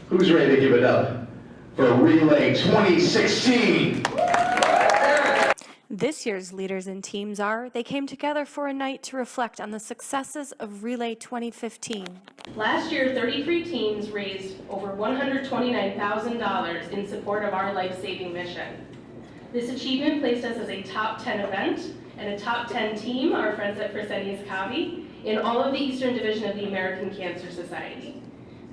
Who's ready to give it up for Relay 2016? This year's leaders and teams they came together for a night to reflect on the successes of Relay 2015. Last year, 33 teams raised over $129,000 in support of our life-saving mission. This achievement placed us as a top 10 event and a top 10 team, our friends at Fresenius Kavi, in all of the Eastern Division of the American Cancer Society.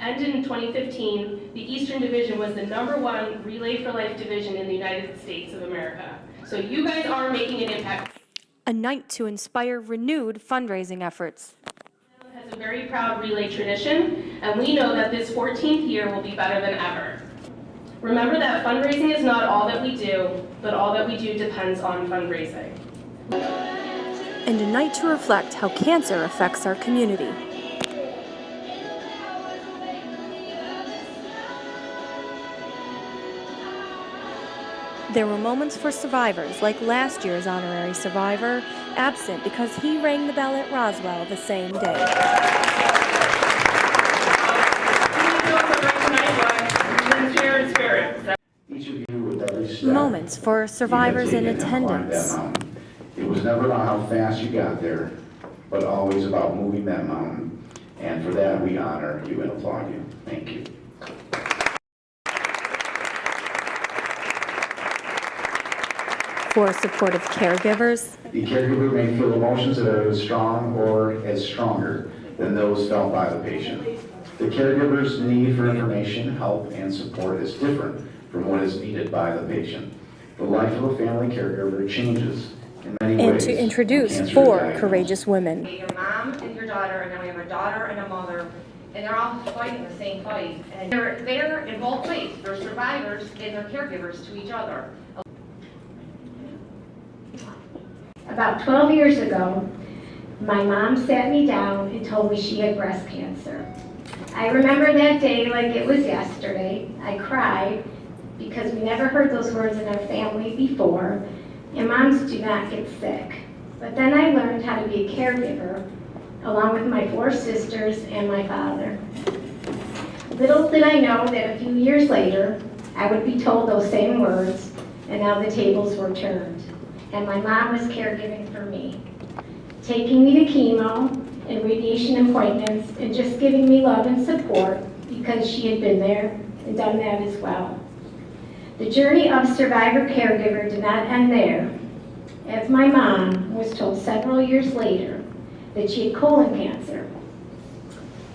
And in 2015, the Eastern Division was the #1 Relay for Life division in the United States of America. So you guys are making an impact. A night to inspire renewed fundraising efforts. It has a very proud Relay tradition, and we know that this 14th year will be better than ever. Remember that fundraising is not all that we do, but all that we do depends on fundraising. And a night to reflect how cancer affects our community. There were moments for survivors, like last year's honorary survivor, absent because he rang the bell at Roswell the same day. Moments for survivors in attendance. It was never about how fast you got there, but always about moving that mountain. And for that, we honor you and applaud you. Thank you. For supportive caregivers. The caregiver may feel emotions that are as strong or as stronger than those felt by the patient. The caregiver's need for information, help, and support is different from what is needed by the patient. The life of a family caregiver changes in many ways. And to introduce 4 courageous women. Your mom and your daughter, and then we have a daughter and a mother, and they're all fighting the same fight. And they're there in both ways. They're survivors and they're caregivers to each other. About 12 years ago, my mom sat me down and told me she had breast cancer. I remember that day like it was yesterday. I cried because we never heard those words in our family before, and moms do not get sick. But then I learned how to be a caregiver, along with my 4 sisters and my father. Little did I know that a few years later, I would be told those same words, and now the tables were turned. And my mom was caregiving for me, taking me to chemo and radiation appointments and just giving me love and support because she had been there and done that as well. The journey of survivor caregiver did not end there, as my mom was told several years later that she had colon cancer.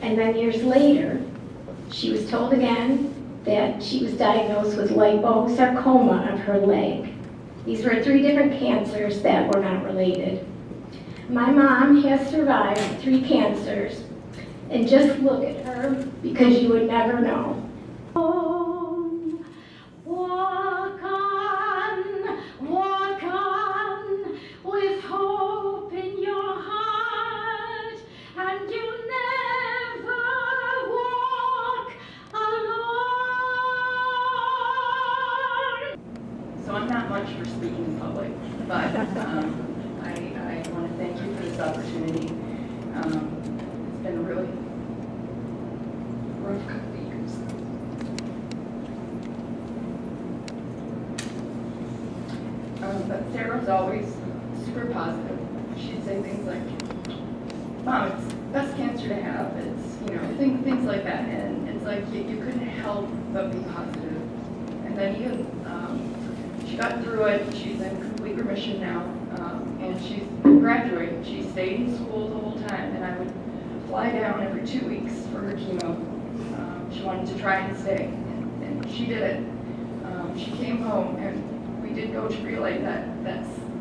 And then years later, she was told again that she was diagnosed with liposarcoma of her leg. These were 3 different cancers that were not related. My mom has survived 3 cancers, and just look at her because you would never know. Walk on with hope in your heart, and you never walk alone. So I'm not much for speaking in public, but I want to thank you for this opportunity. It's been a really rough couple of years. But Sarah was always super positive. She'd say things like, "Mom, it's the best cancer to have." It's, things like that. And it's like you couldn't help but be positive. And then even she got through it. She's in complete remission now, and she's graduating. She stayed in school the whole time, and I would fly down every 2 weeks for her chemo. She wanted to try and stay, and she did it. She came home, and we did go to Relay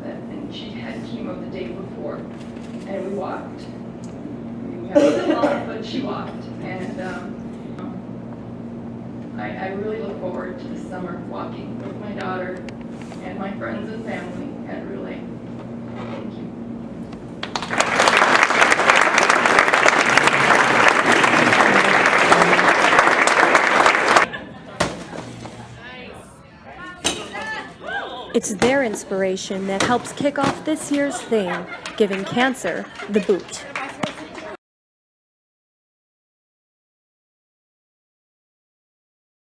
and she had chemo the day before, and we walked. We haven't a lot, but she walked, and I really look forward to this summer walking with my daughter and my friends and family at Relay. Thank you. It's their inspiration that helps kick off this year's theme, giving cancer the boot.